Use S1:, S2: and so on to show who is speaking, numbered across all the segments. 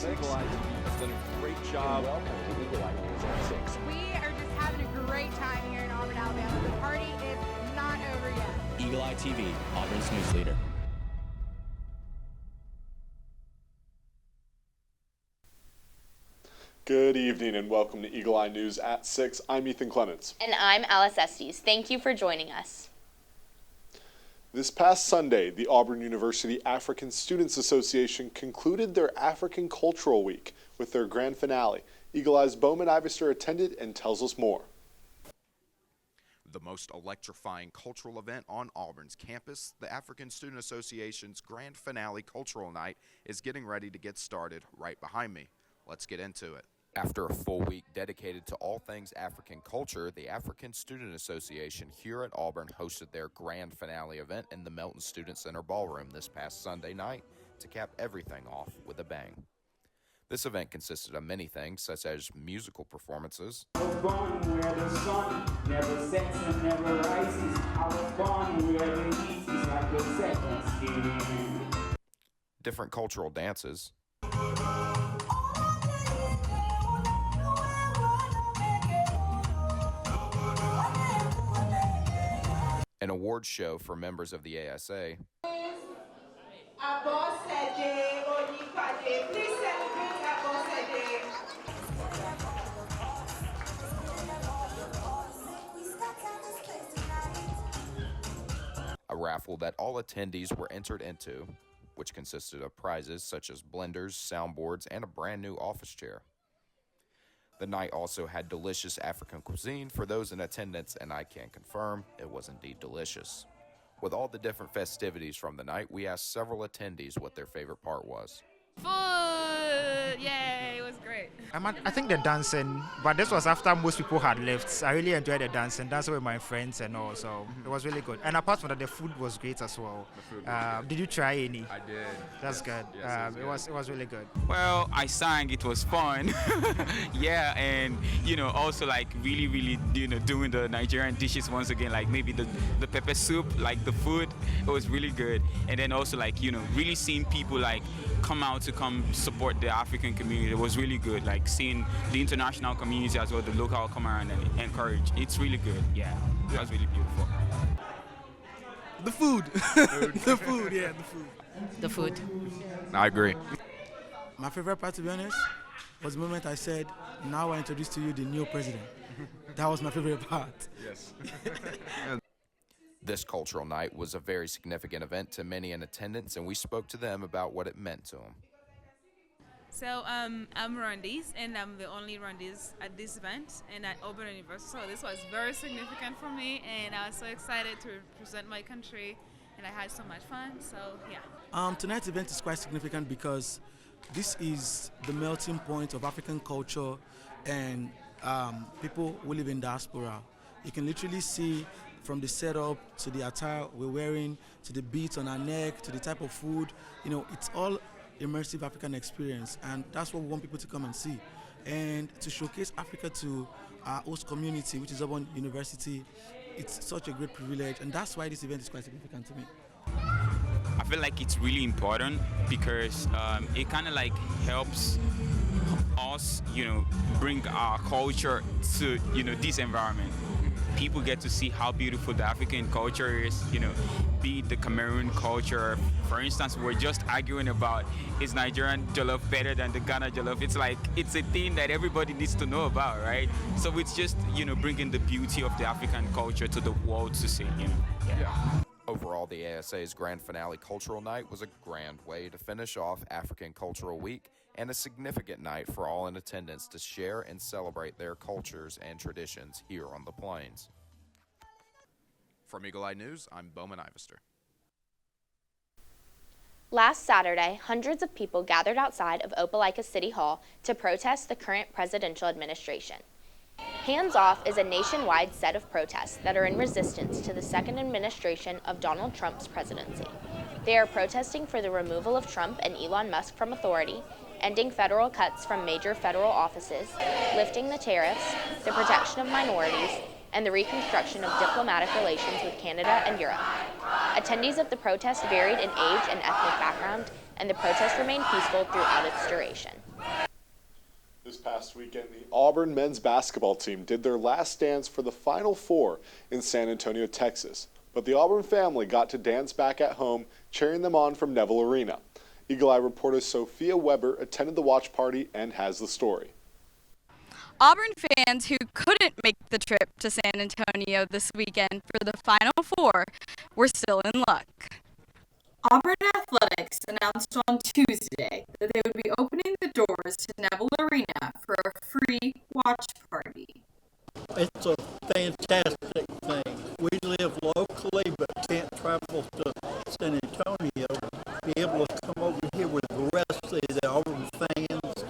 S1: Eagle Eye TV has done a great job.
S2: Welcome to Eagle Eye News at 6.
S3: We are just having a great time here in Auburn, Alabama. The party is not over yet.
S4: Eagle Eye TV, Auburn's news leader.
S5: Good evening and welcome to Eagle Eye News at 6. I'm Ethan Clements.
S6: And I'm Alice Estes. Thank you for joining us.
S5: This past Sunday, the Auburn University African Students Association concluded their African Cultural Week with their grand finale. Eagle Eye's Bowman Ivester attended and tells us more.
S7: The most electrifying cultural event on Auburn's campus, the African Student Association's grand finale cultural night is getting ready to get started right behind me. Let's get into it. After a full week dedicated to all things African culture, the African Student Association here at Auburn hosted their grand finale event in the Melton Student Center Ballroom this past Sunday night to cap everything off with a bang. This event consisted of many things, such as musical performances,
S8: I was born where the sun never sets and never rises. I was born where the heat is like a second skin.
S7: different cultural dances, an awards show for members of the ASA, a raffle that all attendees were entered into, which consisted of prizes such as blenders, soundboards, and a brand new office chair. The night also had delicious African cuisine for those in attendance, and I can confirm it was indeed delicious. With all the different festivities from the night, we asked several attendees what their favorite part was.
S9: Food! Yay, it was great.
S10: I think the dancing, but this was after most people had left. I really enjoyed the dancing with my friends and all, so it was really good. And apart from that, the food was great as well. Did you try any?
S11: I did.
S10: That's good. It was really good.
S11: Well, I sang. It was fun. Yeah, and also like really doing the Nigerian dishes once again, like maybe the pepper soup, like the food. It was really good. And then also like really seeing people like come out to come support the African community. It was really good, like seeing the international community as well, the local come around and encourage. It's really good. Yeah, that was really beautiful.
S12: The food. The food.
S9: The food.
S11: I agree.
S12: My favorite part, to be honest, was the moment I said, now I introduce to you the new president. That was my favorite part.
S11: Yes.
S7: This cultural night was a very significant event to many in attendance, and we spoke to them about what it meant to them.
S9: So I'm Rwandese, and I'm the only Rwandese at this event and at Auburn University. So this was very significant for me, and I was so excited to represent my country, and I had so much fun. So yeah.
S12: Tonight's event is quite significant because this is the melting point of African culture and people who live in diaspora. You can literally see from the setup to the attire we're wearing, to the beads on our neck, to the type of food, it's all immersive African experience, and that's what we want people to come and see. And to showcase Africa to our host community, which is Auburn University, it's such a great privilege, and that's why this event is quite significant to me.
S11: I feel like it's really important because it kind of like helps us, bring our culture to, this environment. People get to see how beautiful the African culture is, be it the Cameroon culture. For instance, we're just arguing about, is Nigerian jollof better than the Ghana jollof? It's like, it's a thing that everybody needs to know about, right? So it's just, bringing the beauty of the African culture to the world to see,
S7: Yeah. Overall, the ASA's Grand Finale Cultural Night was a grand way to finish off African Cultural Week and a significant night for all in attendance to share and celebrate their cultures and traditions here on the Plains. From Eagle Eye News, I'm Bowman Ivester.
S6: Last Saturday, hundreds of people gathered outside of Opelika City Hall to protest the current presidential administration. Hands Off is a nationwide set of protests that are in resistance to the second administration of Donald Trump's presidency. They are protesting for the removal of Trump and Elon Musk from authority, ending federal cuts from major federal offices, lifting the tariffs, the protection of minorities, and the reconstruction of diplomatic relations with Canada and Europe. Attendees of the protest varied in age and ethnic background, and the protest remained peaceful throughout its duration.
S5: This past weekend, the Auburn men's basketball team did their last dance for the Final Four in San Antonio, Texas. But the Auburn family got to dance back at home, cheering them on from Neville Arena. Eagle Eye reporter Sophia Weber attended the watch party and has the story.
S13: Auburn fans who couldn't make the trip to San Antonio this weekend for the Final Four were still in luck.
S14: Auburn Athletics announced on Tuesday that they would be opening the doors to Neville Arena for a free watch party.
S15: It's a fantastic thing. We live locally but can't travel to San Antonio. Be able to come over here with the rest of the Auburn fans,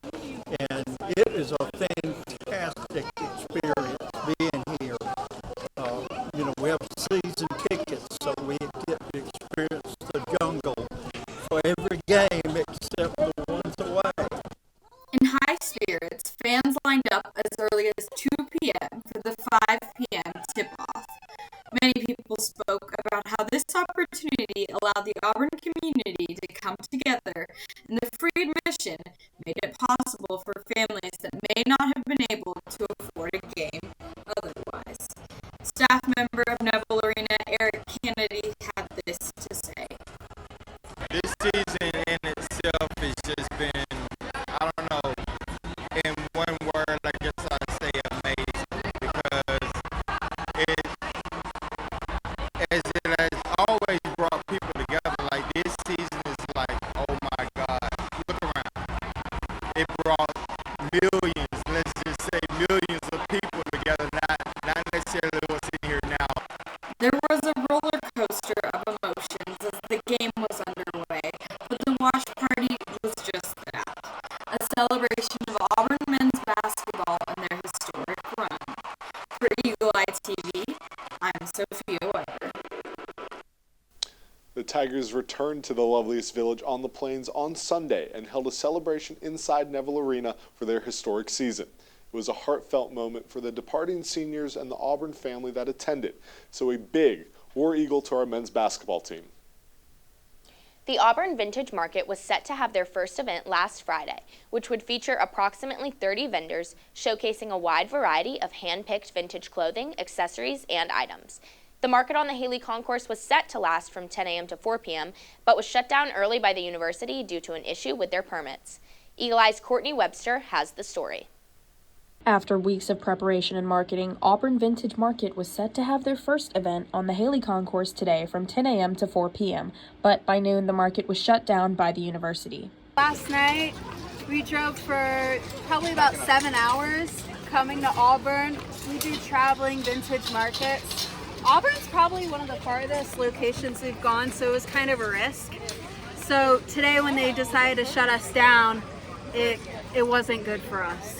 S15: and it is a fantastic experience being here. We have season tickets, so we get to experience the jungle for every game except the ones away.
S14: In high spirits, fans lined up as early as 2 p.m. for the 5 p.m. tip-off. Many people spoke about how this opportunity allowed the Auburn community to come together, and the free admission made it possible for families that may not have been able to afford a game otherwise. Staff member of Neville Arena, Eric Kennedy, had this to say.
S16: This season in itself has just been, I don't know, in one word, I guess I'd say amazing, because it has always brought people together. Like, this season is like, oh my God, look around. It brought millions, let's just say millions of people together, not necessarily what's in here now.
S14: There was a roller coaster of emotions as the game was underway, but the watch party was just that, a celebration of Auburn men's basketball and their historic run. For Eagle Eye TV, I'm Sophia Weber.
S5: The Tigers returned to the loveliest village on the plains on Sunday and held a celebration inside Neville Arena for their historic season. It was a heartfelt moment for the departing seniors and the Auburn family that attended. So a big War Eagle to our men's basketball team.
S6: The Auburn Vintage Market was set to have their first event last Friday, which would feature approximately 30 vendors showcasing a wide variety of hand-picked vintage clothing, accessories, and items. The market on the Haley Concourse was set to last from 10 a.m. to 4 p.m., but was shut down early by the university due to an issue with their permits. Eagle Eye's Courtney Webster has the story.
S17: After weeks of preparation and marketing, Auburn Vintage Market was set to have their first event on the Haley Concourse today from 10 a.m. to 4 p.m., but by noon the market was shut down by the university.
S18: Last night, we drove for probably about 7 hours coming to Auburn. We do traveling vintage markets. Auburn's probably one of the farthest locations we've gone, so it was kind of a risk. So today when they decided to shut us down, it wasn't good for us.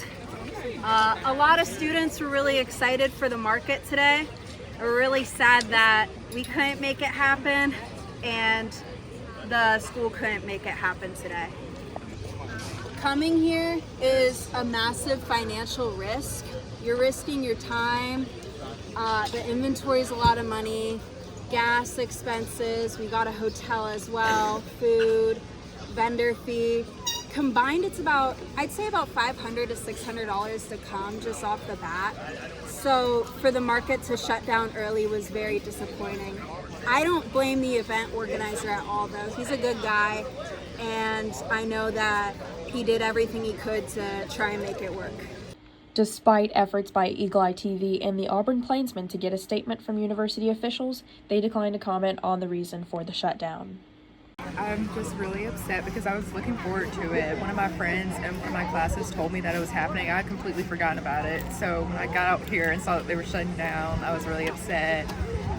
S18: A lot of students were really excited for the market today. We're really sad that we couldn't make it happen and the school couldn't make it happen today. Coming here is a massive financial risk. You're risking your time. The inventory is a lot of money, gas expenses, we got a hotel as well, food, vendor fee. Combined, it's about, I'd say about $500 to $600 to come just off the bat. So for the market to shut down early was very disappointing. I don't blame the event organizer at all though. He's a good guy and I know that he did everything he could to try and make it work.
S17: Despite efforts by Eagle Eye TV and the Auburn Plainsmen to get a statement from university officials, they declined to comment on the reason for the shutdown.
S19: I'm just really upset because I was looking forward to it. One of my friends in one of my classes told me that it was happening. I had completely forgotten about it. So when I got out here and saw that they were shutting down, I was really upset.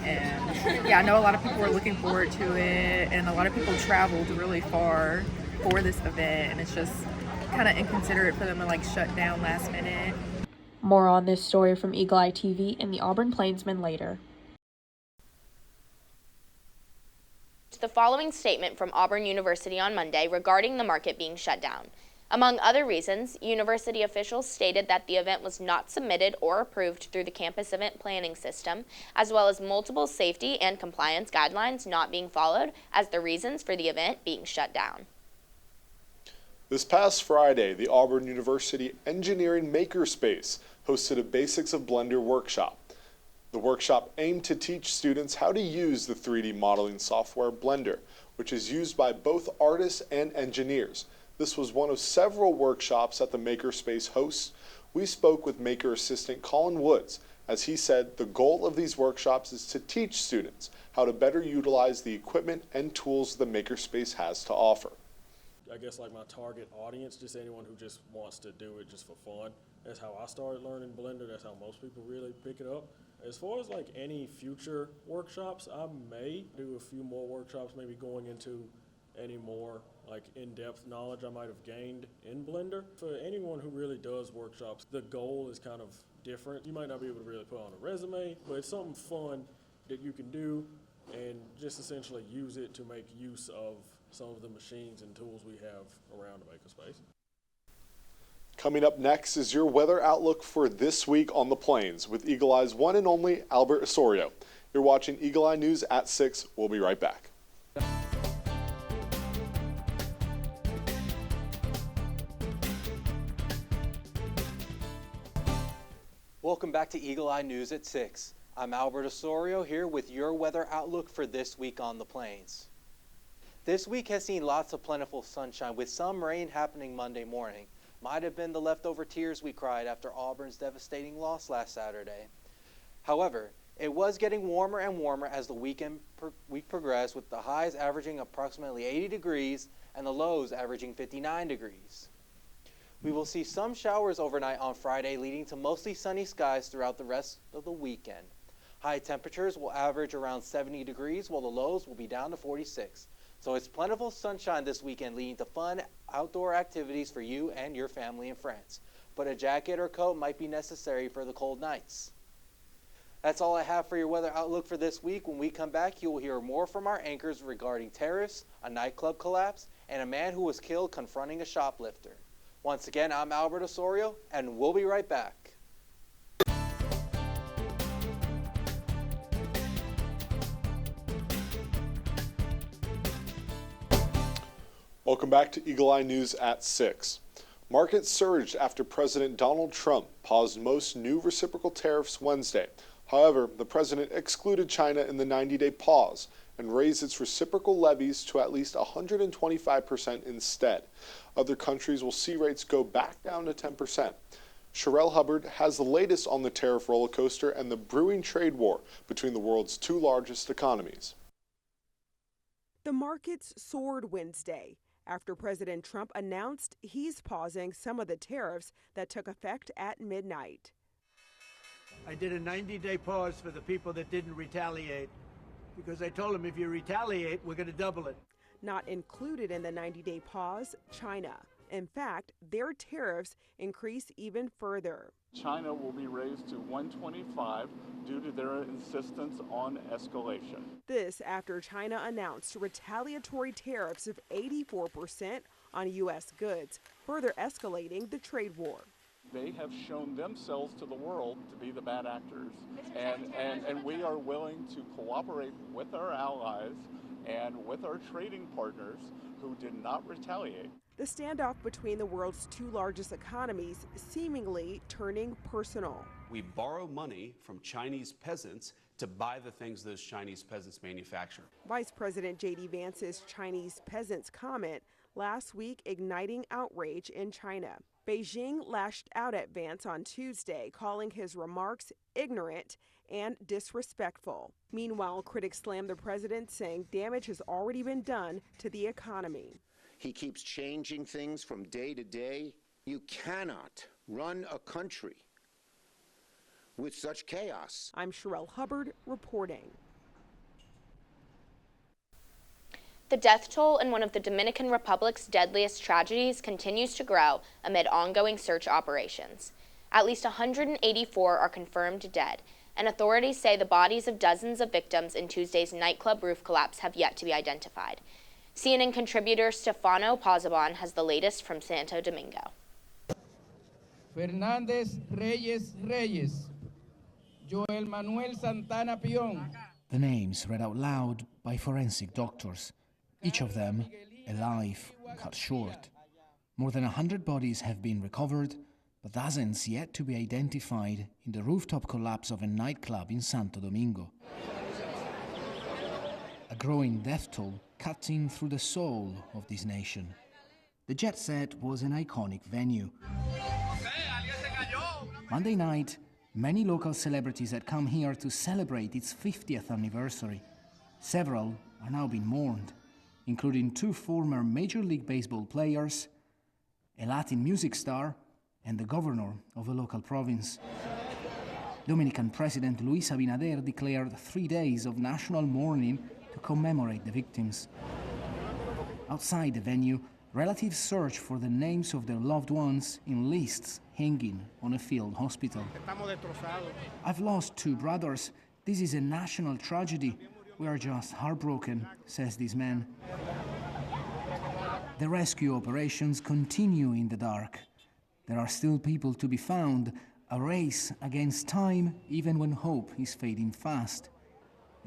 S19: And yeah, I know a lot of people were looking forward to it, and a lot of people traveled really far for this event, and it's just kind of inconsiderate for them to like shut down last minute.
S17: More on this story from Eagle Eye TV and the Auburn Plainsmen later.
S6: The following statement from Auburn University on Monday regarding the market being shut down. Among other reasons, university officials stated that the event was not submitted or approved through the campus event planning system, as well as multiple safety and compliance guidelines not being followed as the reasons for the event being shut down.
S5: This past Friday, the Auburn University Engineering Makerspace hosted a Basics of Blender workshop. The workshop aimed to teach students how to use the 3D modeling software Blender, which is used by both artists and engineers. This was one of several workshops that the Makerspace hosts. We spoke with Maker assistant Colin Woods, as he said the goal of these workshops is to teach students how to better utilize the equipment and tools the Makerspace has to offer.
S20: I guess like my target audience, just anyone who just wants to do it just for fun. That's how I started learning Blender. That's how most people really pick it up. As far as like any future workshops, I may do a few more workshops, maybe going into any more like in-depth knowledge I might have gained in Blender. For anyone who really does workshops, the goal is kind of different. You might not be able to really put on a resume, but it's something fun that you can do and just essentially use it to make use of some of the machines and tools we have around the Makerspace.
S5: Coming up next is your weather outlook for this week on the plains with Eagle Eye's one and only Albert Osorio. You're watching Eagle Eye News at 6. We'll be right back.
S21: Welcome back to Eagle Eye News at 6. I'm Albert Osorio here with your weather outlook for this week on the plains. This week has seen lots of plentiful sunshine with some rain happening Monday morning. Might have been the leftover tears we cried after Auburn's devastating loss last Saturday. However, it was getting warmer and warmer as the week progressed, with the highs averaging approximately 80 degrees and the lows averaging 59 degrees. We will see some showers overnight on Friday, leading to mostly sunny skies throughout the rest of the weekend. High temperatures will average around 70 degrees, while the lows will be down to 46. So it's plentiful sunshine this weekend, leading to fun outdoor activities for you and your family and friends. But a jacket or coat might be necessary for the cold nights. That's all I have for your weather outlook for this week. When we come back, you will hear more from our anchors regarding tariffs, a nightclub collapse, and a man who was killed confronting a shoplifter. Once again, I'm Albert Osorio, and we'll be right back.
S5: Welcome back to Eagle Eye News at 6. Markets surged after President Donald Trump paused most new reciprocal tariffs Wednesday. However, the president excluded China in the 90-day pause and raised its reciprocal levies to at least 125% instead. Other countries will see rates go back down to 10%. Sherelle Hubbard has the latest on the tariff roller coaster and the brewing trade war between the world's two largest economies.
S22: The markets soared Wednesday after President Trump announced he's pausing some of the tariffs that took effect at midnight.
S23: I did a 90-day pause for the people that didn't retaliate, because I told them if you retaliate, we're going to double it.
S22: Not included in the 90-day pause, China. In fact, their tariffs increase even further.
S24: China will be raised to 125 due to their insistence on escalation.
S22: This after China announced retaliatory tariffs of 84% on U.S. goods, further escalating the trade war.
S24: They have shown themselves to the world to be the bad actors, and we are willing to cooperate with our allies and with our trading partners who did not retaliate.
S22: The standoff between the world's two largest economies seemingly turning personal.
S25: We borrow money from Chinese peasants to buy the things those Chinese peasants manufacture.
S22: Vice President J.D. Vance's Chinese peasants comment last week igniting outrage in China. Beijing lashed out at Vance on Tuesday, calling his remarks ignorant and disrespectful. Meanwhile, critics slammed the president, saying damage has already been done to the economy.
S26: He keeps changing things from day to day. You cannot run a country with such chaos.
S22: I'm Sherelle Hubbard reporting.
S6: The death toll in one of the Dominican Republic's deadliest tragedies continues to grow amid ongoing search operations. At least 184 are confirmed dead, and authorities say the bodies of dozens of victims in Tuesday's nightclub roof collapse have yet to be identified. CNN contributor Stefano Pozzobon has the latest from Santo Domingo.
S1: Fernández Reyes, Joel Manuel Santana Pion.
S2: The names read out loud by forensic doctors, each of them a life cut short. More than 100 bodies have been recovered, but dozens yet to be identified in the rooftop collapse of a nightclub in Santo Domingo. A growing death toll cutting through the soul of this nation. The Jet Set was an iconic venue. Monday night, many local celebrities had come here to celebrate its 50th anniversary. Several are now being mourned, including 2 former Major League Baseball players, a Latin music star, and the governor of a local province. Dominican President Luis Abinader declared 3 days of national mourning to commemorate the victims. Outside the venue, relatives search for the names of their loved ones in lists hanging on a field hospital. I've lost 2 brothers. This is a national tragedy. We are just heartbroken, says this man. The rescue operations continue in the dark. There are still people to be found, a race against time even when hope is fading fast.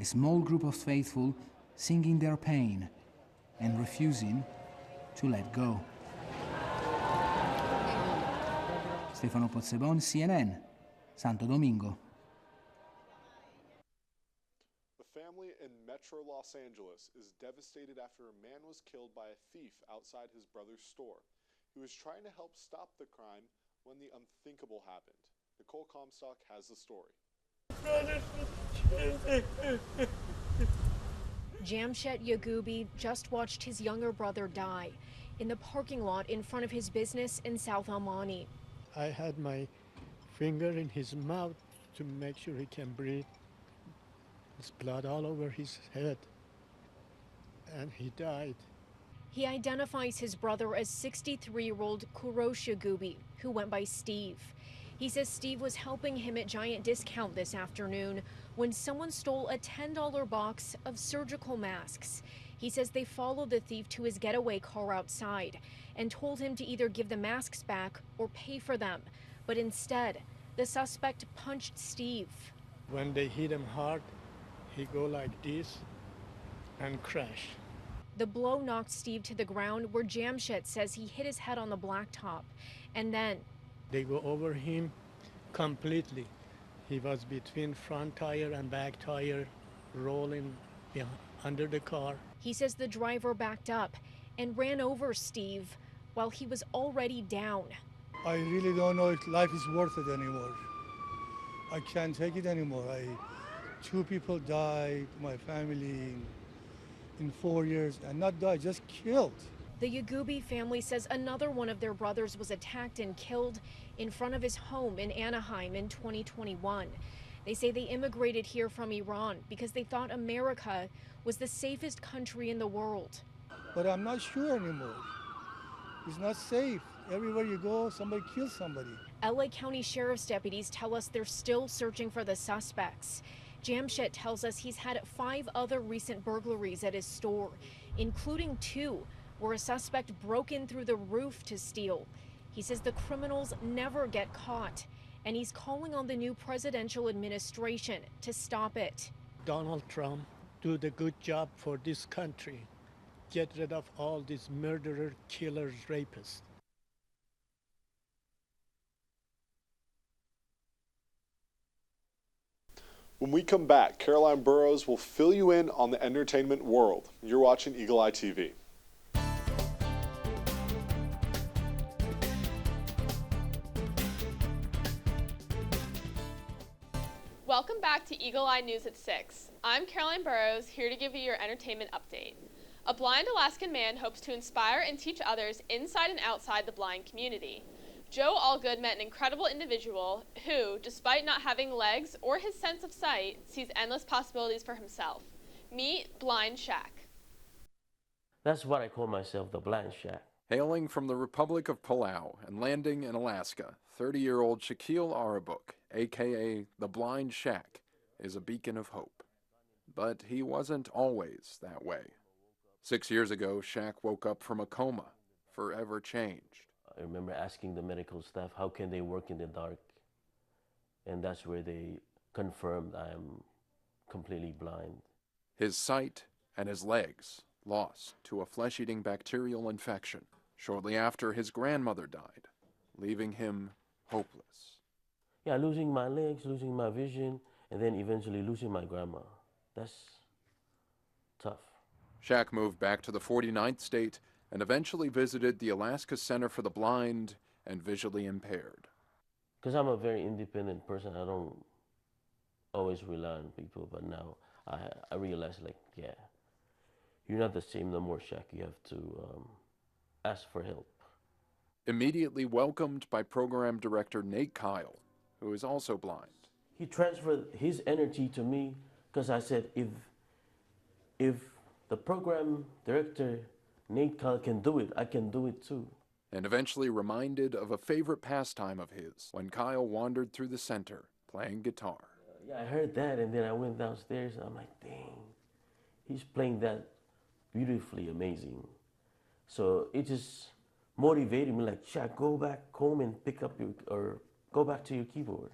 S2: A small group of faithful singing their pain and refusing to let go. Stefano Pozzebon, CNN, Santo Domingo.
S5: The family in Metro Los Angeles is devastated after a man was killed by a thief outside his brother's store. He was trying to help stop the crime when the unthinkable happened. Nicole Comstock has the story.
S3: Jamshed Yagubi just watched his younger brother die in the parking lot in front of his business in South El Monte.
S23: I had my finger in his mouth to make sure he can breathe. There's blood all over his head, and he died.
S3: He identifies his brother as 63-year-old Kurosh Yagubi, who went by Steve. He says Steve was helping him at Giant Discount this afternoon when someone stole a $10 box of surgical masks. He says they followed the thief to his getaway car outside and told him to either give the masks back or pay for them. But instead, the suspect punched Steve.
S23: When they hit him hard, he go like this and crash.
S3: The blow knocked Steve to the ground where Jamshed says he hit his head on the blacktop. And then
S23: they go over him completely. He was between front tire and back tire, rolling under the car.
S3: He says the driver backed up and ran over Steve while he was already down.
S4: I really don't know if life is worth it anymore. I can't take it anymore. 2 people died, my family, in 4 years, and not died, just killed.
S3: The Yagubi family says another one of their brothers was attacked and killed in front of his home in Anaheim in 2021. They say they immigrated here from Iran because they thought America was the safest country in the world.
S4: But I'm not sure anymore. It's not safe. Everywhere you go, somebody kills somebody.
S3: LA County Sheriff's deputies tell us they're still searching for the suspects. Jamshed tells us he's had 5 other recent burglaries at his store, including 2 where a suspect broke in through the roof to steal. He says the criminals never get caught, and he's calling on the new presidential administration to stop it.
S23: Donald Trump, do the good job for this country. Get rid of all these murderers, killers, rapists.
S5: When we come back, Caroline Burrows will fill you in on the entertainment world. You're watching Eagle Eye TV.
S8: Welcome back to Eagle Eye News at 6. I'm Caroline Burrows, here to give you your entertainment update. A blind Alaskan man hopes to inspire and teach others inside and outside the blind community. Joe Allgood met an incredible individual who, despite not having legs or his sense of sight, sees endless possibilities for himself. Meet Blind Shaq.
S10: That's what I call myself, the Blind Shaq.
S27: Hailing from the Republic of Palau and landing in Alaska, 30-year-old Shaquille Arabuk, a.k.a. the Blind Shaq, is a beacon of hope. But he wasn't always that way. 6 years ago, Shaq woke up from a coma, forever changed.
S10: I remember asking the medical staff, how can they work in the dark? And that's where they confirmed I am completely blind.
S27: His sight and his legs lost to a flesh-eating bacterial infection shortly after his grandmother died, leaving him hopeless.
S10: Yeah, losing my legs, losing my vision, and then eventually losing my grandma. That's tough.
S27: Shaq moved back to the 49th state and eventually visited the Alaska Center for the Blind and Visually Impaired.
S10: Because I'm a very independent person, I don't always rely on people, but now I realize, like, yeah, you're not the same no more, Shaq. You have to ask for help.
S27: Immediately welcomed by program director Nate Kyle, who is also blind.
S10: He transferred his energy to me because I said, if the program director Nate Kyle can do it, I can do it too.
S27: And eventually reminded of a favorite pastime of his when Kyle wandered through the center playing guitar.
S10: Yeah, I heard that, and then I went downstairs, and I'm like, dang, he's playing that beautifully amazing. So it just motivated me, like, Shaq, go back home and pick up your, or go back to your keyboard.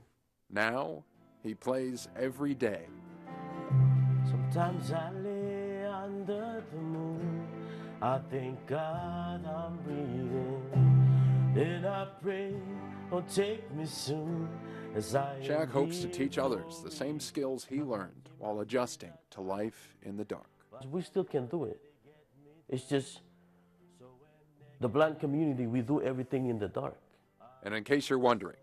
S27: Now, he plays every day.
S10: Sometimes I lay under the moon, I thank God I'm breathing, then I pray, oh, take me soon.
S27: Shaq hopes to teach others the same skills he learned while adjusting to life in the dark.
S10: We still can do it. It's just the blind community, we do everything in the dark.
S27: And in case you're wondering,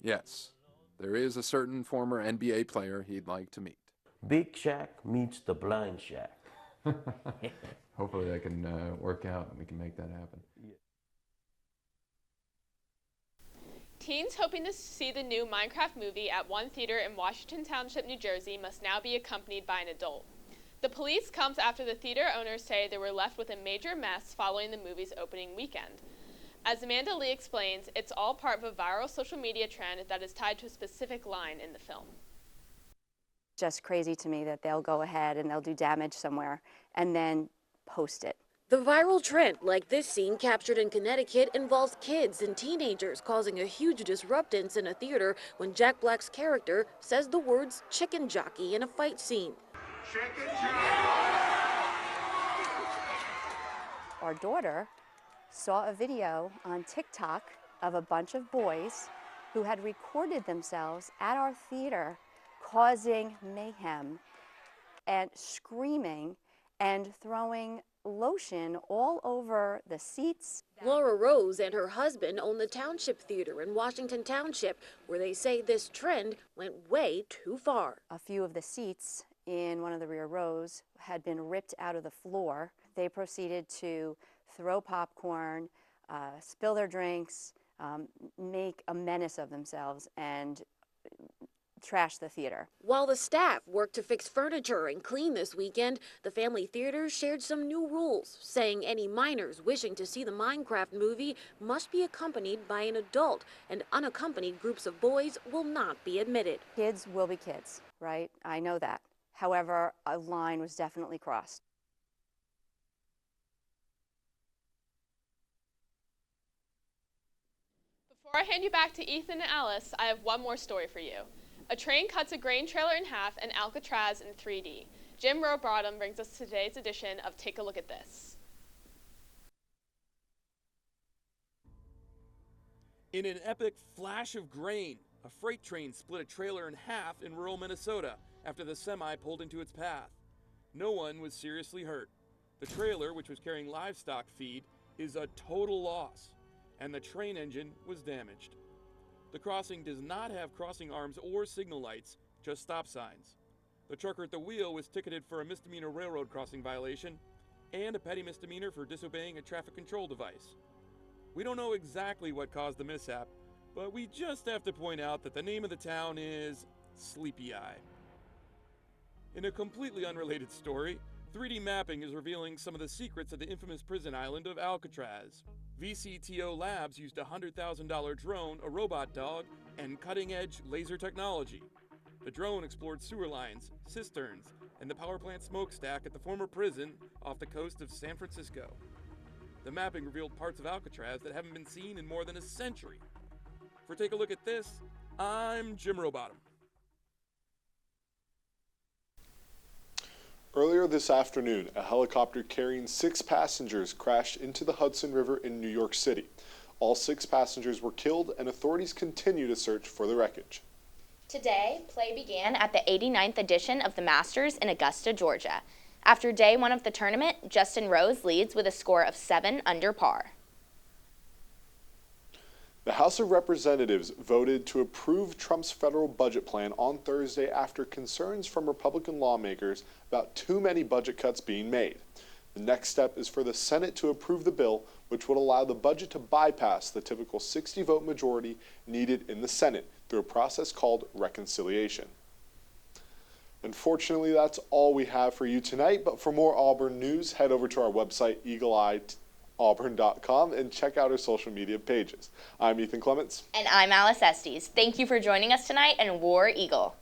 S27: yes, there is a certain former NBA player he'd like to meet.
S10: Big Shaq meets the blind Shaq.
S7: Hopefully that can work out and we can make that happen.
S8: Teens hoping to see the new Minecraft movie at one theater in Washington Township, New Jersey must now be accompanied by an adult. The police comes after the theater owners say they were left with a major mess following the movie's opening weekend. As Amanda Lee explains, it's all part of a viral social media trend that is tied to a specific line in the film.
S9: Just crazy to me that they'll go ahead and they'll do damage somewhere and then post it.
S11: The viral trend, like this scene captured in Connecticut, involves kids and teenagers causing a huge disruptance in a theater when Jack Black's character says the words chicken jockey in a fight scene.
S9: Chicken Our daughter saw a video on TikTok of a bunch of boys who had recorded themselves at our theater causing mayhem and screaming and throwing lotion all over the seats.
S11: Laura Rose and her husband own the Township Theater in Washington Township, where they say this trend went way too far.
S9: A few of the seats in one of the rear rows had been ripped out of the floor. They proceeded to throw popcorn, spill their drinks, make a menace of themselves, and trash the theater.
S11: While the staff worked to fix furniture and clean this weekend, the family theater shared some new rules, saying any minors wishing to see the Minecraft movie must be accompanied by an adult, and unaccompanied groups of boys will not be admitted.
S9: Kids will be kids, right? I know that. However, a line was definitely crossed.
S8: Before I hand you back to Ethan and Alice, I have one more story for you. A train cuts a grain trailer in half and Alcatraz in 3D. Jim Rowbottom brings us today's edition of Take a Look at This.
S12: In an epic flash of grain, a freight train split a trailer in half in rural Minnesota after the semi pulled into its path. No one was seriously hurt. The trailer, which was carrying livestock feed, is a total loss, and the train engine was damaged. The crossing does not have crossing arms or signal lights, just stop signs. The trucker at the wheel was ticketed for a misdemeanor railroad crossing violation and a petty misdemeanor for disobeying a traffic control device. We don't know exactly what caused the mishap, but we just have to point out that the name of the town is Sleepy Eye. In a completely unrelated story, 3D mapping is revealing some of the secrets of the infamous prison island of Alcatraz. VCTO Labs used a $100,000 drone, a robot dog, and cutting-edge laser technology. The drone explored sewer lines, cisterns, and the power plant smokestack at the former prison off the coast of San Francisco. The mapping revealed parts of Alcatraz that haven't been seen in more than a century. For Take a Look at This, I'm Jim Rowbottom.
S5: Earlier this afternoon, a helicopter carrying 6 passengers crashed into the Hudson River in New York City. All 6 passengers were killed, and authorities continue to search for the wreckage.
S6: Today, play began at the 89th edition of the Masters in Augusta, Georgia. After day 1 of the tournament, Justin Rose leads with a score of 7 under par.
S5: The House of Representatives voted to approve Trump's federal budget plan on Thursday after concerns from Republican lawmakers about too many budget cuts being made. The next step is for the Senate to approve the bill, which would allow the budget to bypass the typical 60-vote majority needed in the Senate through a process called reconciliation. Unfortunately, that's all we have for you tonight, but for more Auburn news, head over to our website, eagleeyeauburn.com, and check out our social media pages. I'm Ethan Clements.
S6: And I'm Alice Estes. Thank you for joining us tonight, and War Eagle.